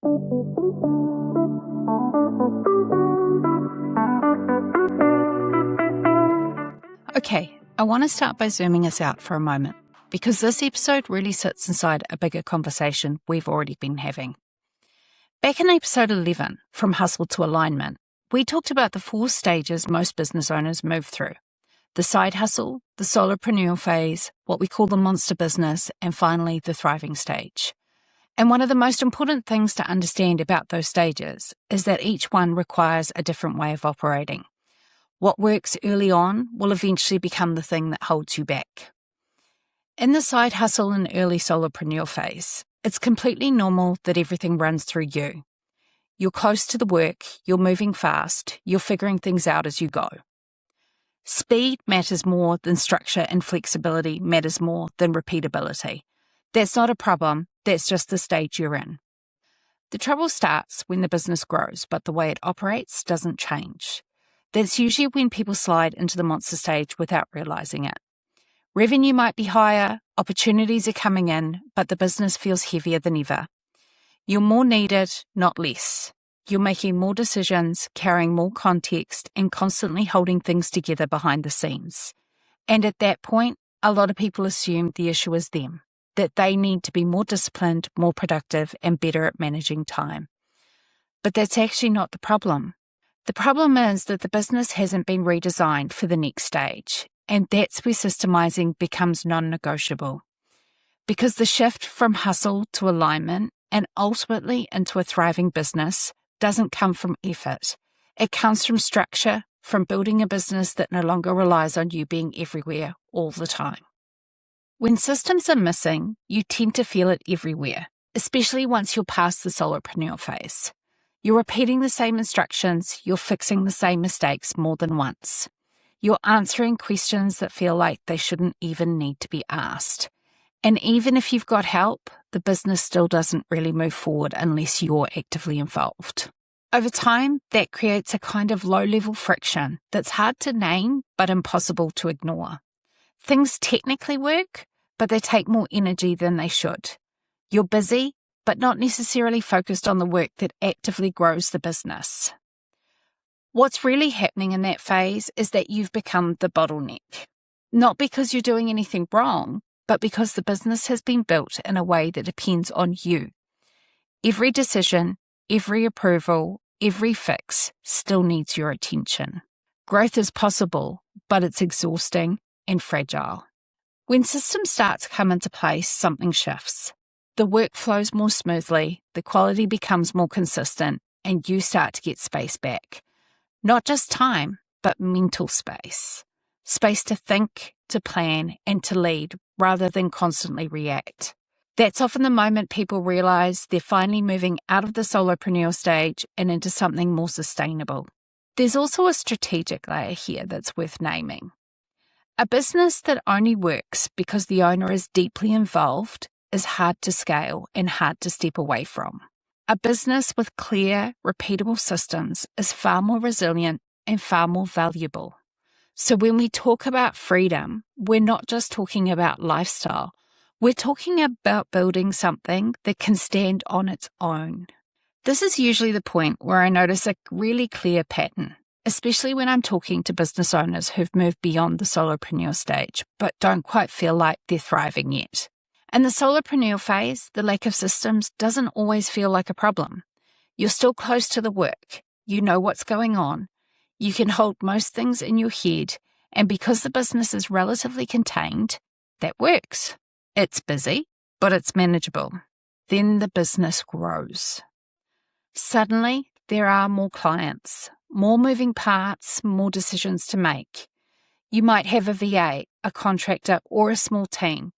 Okay, I want to start by zooming us out for a moment, because this episode really sits inside a bigger conversation we've already been having. Back in episode 11, From Hustle to Alignment, we talked about the 4 stages most business owners move through: the side hustle, the solopreneur phase, what we call the monster business, and finally the thriving stage. And one of the most important things to understand about those stages is that each one requires a different way of operating. What works early on will eventually become the thing that holds you back. In the side hustle and early solopreneur phase, it's completely normal that everything runs through you. You're close to the work, you're moving fast, you're figuring things out as you go. Speed matters more than structure, and flexibility matters more than repeatability. That's not a problem, that's just the stage you're in. The trouble starts when the business grows, but the way it operates doesn't change. That's usually when people slide into the monster stage without realizing it. Revenue might be higher, opportunities are coming in, but the business feels heavier than ever. You're more needed, not less. You're making more decisions, carrying more context, and constantly holding things together behind the scenes. And at that point, a lot of people assume the issue is them, that they need to be more disciplined, more productive, and better at managing time. But that's actually not the problem. The problem is that the business hasn't been redesigned for the next stage, and that's where systemizing becomes non-negotiable. Because the shift from hustle to alignment and ultimately into a thriving business doesn't come from effort. It comes from structure, from building a business that no longer relies on you being everywhere all the time. When systems are missing, you tend to feel it everywhere, especially once you're past the solopreneur phase. You're repeating the same instructions, you're fixing the same mistakes more than once. You're answering questions that feel like they shouldn't even need to be asked. And even if you've got help, the business still doesn't really move forward unless you're actively involved. Over time, that creates a kind of low-level friction that's hard to name but impossible to ignore. Things technically work, but they take more energy than they should. You're busy, but not necessarily focused on the work that actively grows the business. What's really happening in that phase is that you've become the bottleneck. Not because you're doing anything wrong, but because the business has been built in a way that depends on you. Every decision, every approval, every fix still needs your attention. Growth is possible, but it's exhausting and fragile. When systems start to come into place, something shifts. The work flows more smoothly, the quality becomes more consistent, and you start to get space back. Not just time, but mental space. Space to think, to plan, and to lead, rather than constantly react. That's often the moment people realize they're finally moving out of the solopreneur stage and into something more sustainable. There's also a strategic layer here that's worth naming. A business that only works because the owner is deeply involved is hard to scale and hard to step away from. A business with clear, repeatable systems is far more resilient and far more valuable. So when we talk about freedom, we're not just talking about lifestyle. We're talking about building something that can stand on its own. This is usually the point where I notice a really clear pattern, especially when I'm talking to business owners who've moved beyond the solopreneur stage, but don't quite feel like they're thriving yet. In the solopreneur phase, the lack of systems doesn't always feel like a problem. You're still close to the work. You know what's going on. You can hold most things in your head, and because the business is relatively contained, that works. It's busy, but it's manageable. Then the business grows. Suddenly, there are more clients, more moving parts, more decisions to make. You might have a VA, a contractor, or a small team.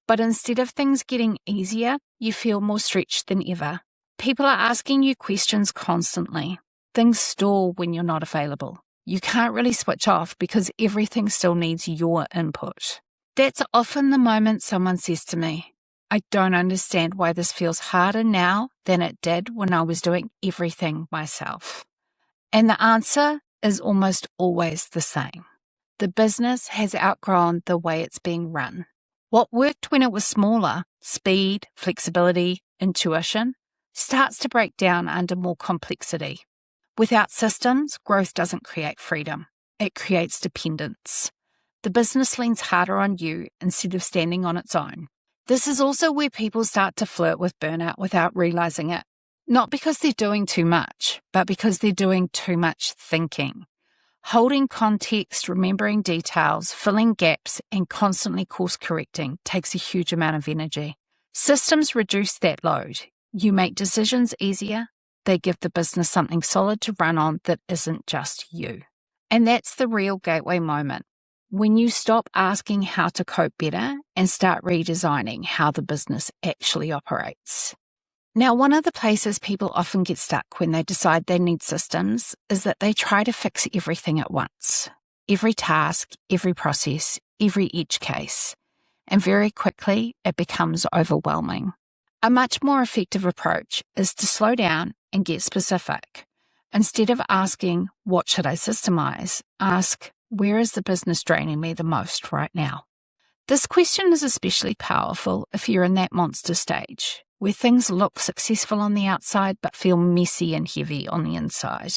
But instead of things getting easier, you feel more stretched than ever. People are asking you questions constantly. Things stall when you're not available. You can't really switch off because everything still needs your input. That's often the moment someone says to me, I don't understand why this feels harder now than it did when I was doing everything myself. And the answer is almost always the same. The business has outgrown the way it's being run. What worked when it was smaller, speed, flexibility, intuition, starts to break down under more complexity. Without systems, growth doesn't create freedom. It creates dependence. The business leans harder on you instead of standing on its own. This is also where people start to flirt with burnout without realizing it. Not because they're doing too much, but because they're doing too much thinking. Holding context, remembering details, filling gaps, and constantly course correcting takes a huge amount of energy. Systems reduce that load. You make decisions easier. They give the business something solid to run on that isn't just you. And that's the real gateway moment. When you stop asking how to cope better and start redesigning how the business actually operates. Now, one of the places people often get stuck when they decide they need systems is that they try to fix everything at once. Every task, every process, every edge case. And very quickly, it becomes overwhelming. A much more effective approach is to slow down and get specific. Instead of asking, what should I systemize? Ask, where is the business draining me the most right now? This question is especially powerful if you're in that monster stage, where things look successful on the outside but feel messy and heavy on the inside.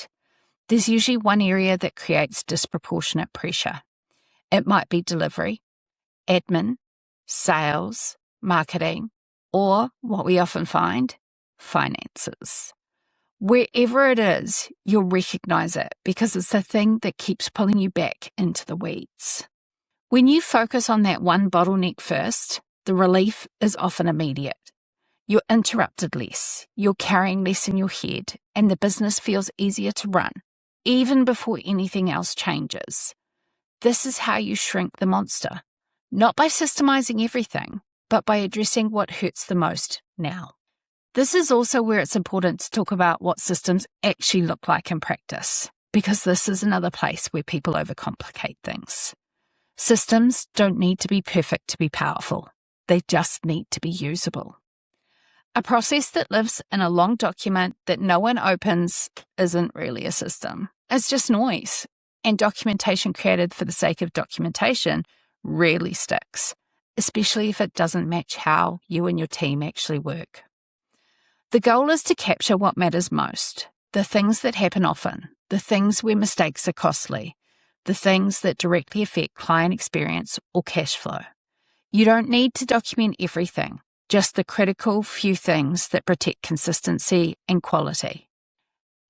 There's usually one area that creates disproportionate pressure. It might be delivery, admin, sales, marketing, or what we often find, finances. Wherever it is, you'll recognize it because it's the thing that keeps pulling you back into the weeds. When you focus on that one bottleneck first, the relief is often immediate. You're interrupted less, you're carrying less in your head, and the business feels easier to run, even before anything else changes. This is how you shrink the monster, not by systemizing everything, but by addressing what hurts the most now. This is also where it's important to talk about what systems actually look like in practice, because this is another place where people overcomplicate things. Systems don't need to be perfect to be powerful. They just need to be usable. A process that lives in a long document that no one opens isn't really a system. It's just noise. And documentation created for the sake of documentation rarely sticks, especially if it doesn't match how you and your team actually work. The goal is to capture what matters most, the things that happen often, the things where mistakes are costly, the things that directly affect client experience or cash flow. You don't need to document everything, just the critical few things that protect consistency and quality.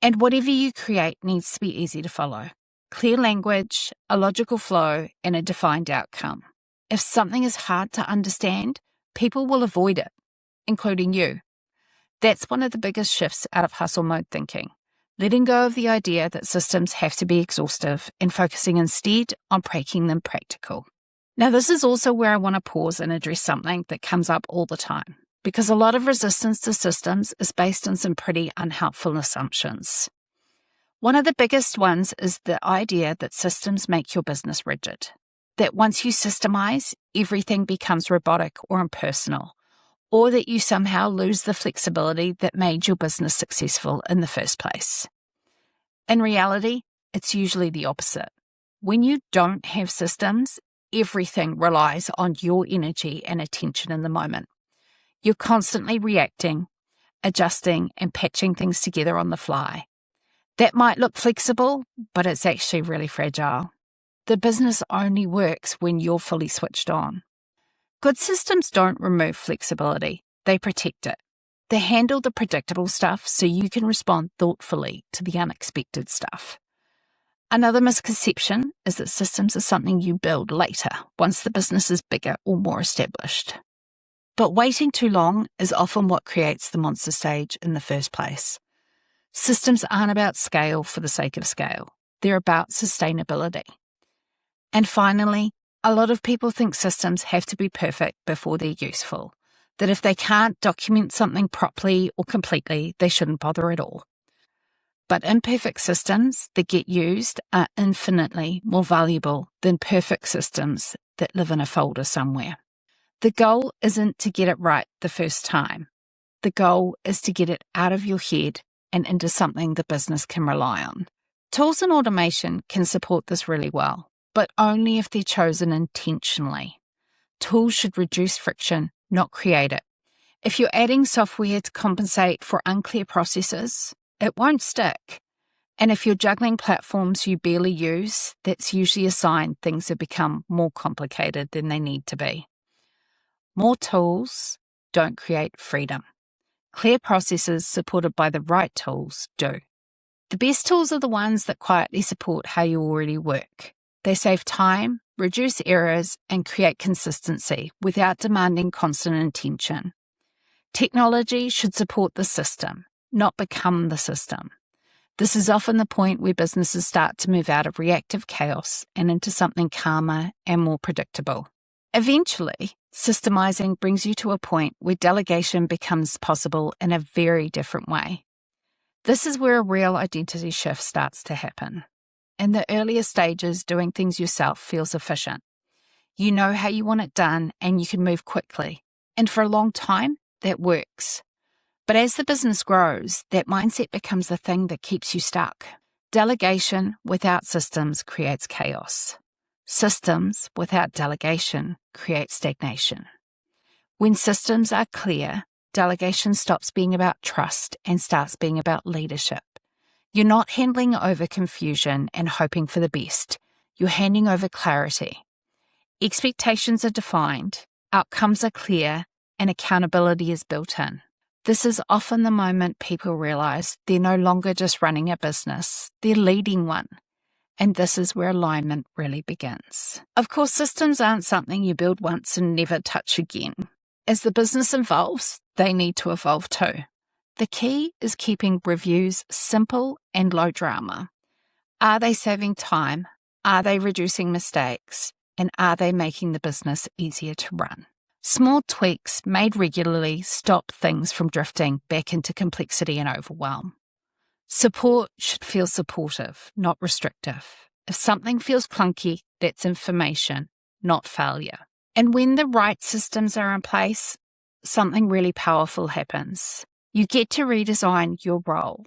And whatever you create needs to be easy to follow. Clear language, a logical flow, and a defined outcome. If something is hard to understand, people will avoid it, including you. That's one of the biggest shifts out of hustle mode thinking, letting go of the idea that systems have to be exhaustive and focusing instead on making them practical. Now, this is also where I want to pause and address something that comes up all the time, because a lot of resistance to systems is based on some pretty unhelpful assumptions. One of the biggest ones is the idea that systems make your business rigid, that once you systemize, everything becomes robotic or impersonal, or that you somehow lose the flexibility that made your business successful in the first place. In reality, it's usually the opposite. When you don't have systems, everything relies on your energy and attention in the moment. You're constantly reacting, adjusting, and patching things together on the fly. That might look flexible, but it's actually really fragile. The business only works when you're fully switched on. Good systems don't remove flexibility, they protect it. They handle the predictable stuff so you can respond thoughtfully to the unexpected stuff. Another misconception is that systems are something you build later, once the business is bigger or more established. But waiting too long is often what creates the monster stage in the first place. Systems aren't about scale for the sake of scale. They're about sustainability. And finally, a lot of people think systems have to be perfect before they're useful, that if they can't document something properly or completely, they shouldn't bother at all. But imperfect systems that get used are infinitely more valuable than perfect systems that live in a folder somewhere. The goal isn't to get it right the first time. The goal is to get it out of your head and into something the business can rely on. Tools and automation can support this really well, but only if they're chosen intentionally. Tools should reduce friction, not create it, If you're adding software to compensate for unclear processes, it won't stick. And if you're juggling platforms you barely use, that's usually a sign things have become more complicated than they need to be. More tools don't create freedom. Clear processes supported by the right tools do. The best tools are the ones that quietly support how you already work. They save time, reduce errors, and create consistency without demanding constant attention. Technology should support the system, not become the system. This is often the point where businesses start to move out of reactive chaos and into something calmer and more predictable. Eventually, systemizing brings you to a point where delegation becomes possible in a very different way. This is where a real identity shift starts to happen. In the earlier stages, doing things yourself feels efficient. You know how you want it done and you can move quickly. And for a long time, that works. But as the business grows, that mindset becomes the thing that keeps you stuck. Delegation without systems creates chaos. Systems without delegation create stagnation. When systems are clear, delegation stops being about trust and starts being about leadership. You're not handling over confusion and hoping for the best. You're handing over clarity. Expectations are defined, outcomes are clear, and accountability is built in. This is often the moment people realize they're no longer just running a business, they're leading one. And this is where alignment really begins. Of course, systems aren't something you build once and never touch again. As the business evolves, they need to evolve too. The key is keeping reviews simple and low drama. Are they saving time? Are they reducing mistakes? And are they making the business easier to run? Small tweaks made regularly stop things from drifting back into complexity and overwhelm. Support should feel supportive, not restrictive. If something feels clunky, that's information, not failure. And when the right systems are in place, something really powerful happens. You get to redesign your role.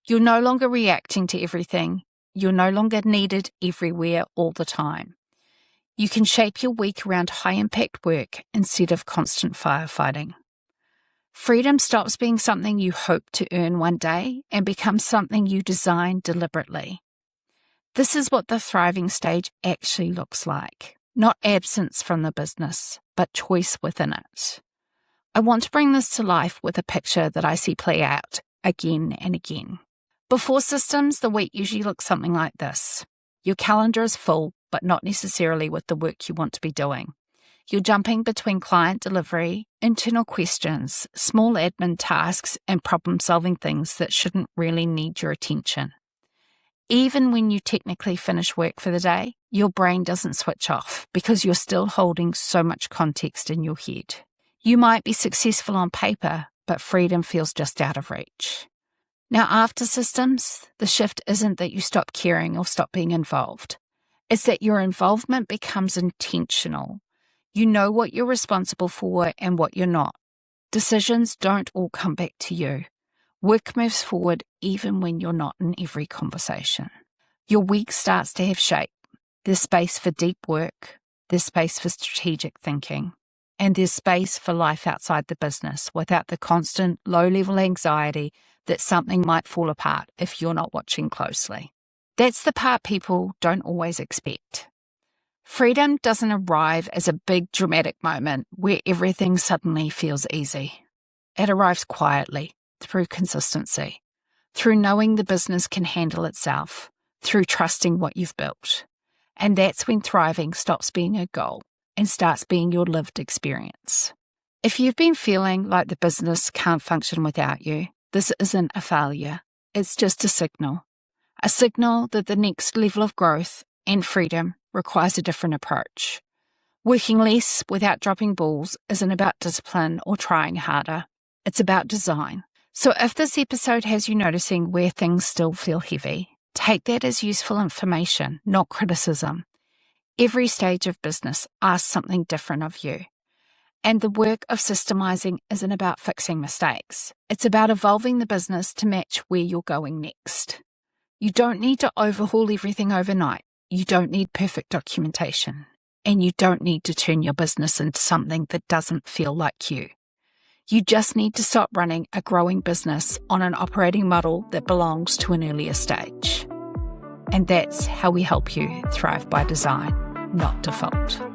You're no longer reacting to everything. You're no longer needed everywhere all the time. You can shape your week around high-impact work instead of constant firefighting. Freedom stops being something you hope to earn one day and becomes something you design deliberately. This is what the thriving stage actually looks like. Not absence from the business, but choice within it. I want to bring this to life with a picture that I see play out again and again. Before systems, the week usually looks something like this. Your calendar is full, but not necessarily with the work you want to be doing. You're jumping between client delivery, internal questions, small admin tasks, and problem-solving things that shouldn't really need your attention. Even when you technically finish work for the day, your brain doesn't switch off because you're still holding so much context in your head. You might be successful on paper, but freedom feels just out of reach. Now, after systems, the shift isn't that you stop caring or stop being involved. It's that your involvement becomes intentional. You know what you're responsible for and what you're not. Decisions don't all come back to you. Work moves forward even when you're not in every conversation. Your week starts to have shape. There's space for deep work. There's space for strategic thinking. And there's space for life outside the business without the constant low-level anxiety that something might fall apart if you're not watching closely. That's the part people don't always expect. Freedom doesn't arrive as a big dramatic moment where everything suddenly feels easy. It arrives quietly, through consistency, through knowing the business can handle itself, through trusting what you've built. And that's when thriving stops being a goal and starts being your lived experience. If you've been feeling like the business can't function without you, this isn't a failure. It's just a signal that the next level of growth and freedom requires a different approach. Working less without dropping balls isn't about discipline or trying harder. It's about design. So if this episode has you noticing where things still feel heavy, take that as useful information, not criticism. Every stage of business asks something different of you. And the work of systemizing isn't about fixing mistakes. It's about evolving the business to match where you're going next. You don't need to overhaul everything overnight. You don't need perfect documentation. And you don't need to turn your business into something that doesn't feel like you. You just need to stop running a growing business on an operating model that belongs to an earlier stage. And that's how we help you thrive by design, not default.